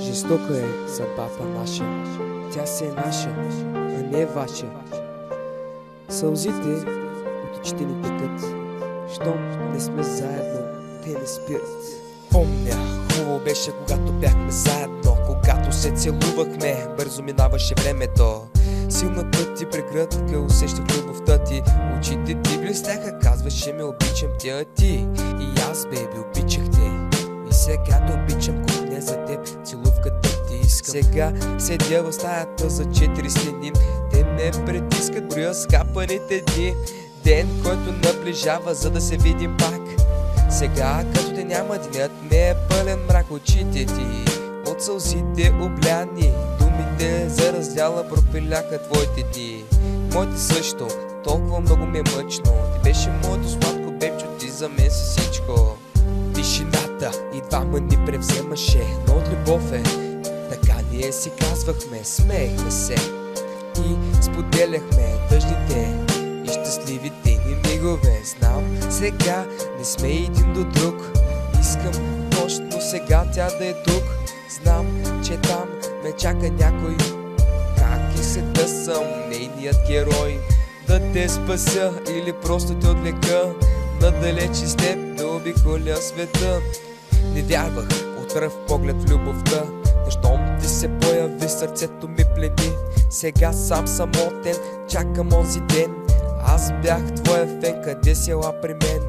Жестока е съдбата наша, тя си е наша, а не ваша. Сълзите от очите ни текат, щом не сме заедно, те не спират. Помня, хубаво беше, когато бяхме заедно, когато се целувахме, бързо минаваше времето. Силната ти прегръдка, усещах любовта ти, очите ти блестяха, казваше ми обичам те, а ти. И аз, бейби, обичах те. И сега те обичам, кухня за теб, целувката ти искам. Сега седя в стаята за 4 стени, те ме притискат, броя скапаните дни. Ден, който наближава, за да се видим пак. Сега, като те няма, денят не е пълен мрак. Очите ти от сълзите обляни, думите за раздяла пропиляха твоите дни. Моите също, толкова много ми е мъчно. Ти беше моето сладко бебчо, ти за мен си всичко. Тишината и двама ни превземаше, но от любов е. Така ние си казвахме, смеехме се и споделяхме тъжните и щастливите ни мигове. Знам, сега не сме един до друг, искам точно сега тя да е тук. Знам, че там ме чака някой, как и се да съм нейният герой. Да те спася или просто те отвлека надалеч с теб да обиколя света. Не вярвах от пръв поглед в любовта, но щом ти се появи, сърцето ми плени. Сега сам самотен, чакам онзи ден. Аз бях твоя фен, къде си ела при мен?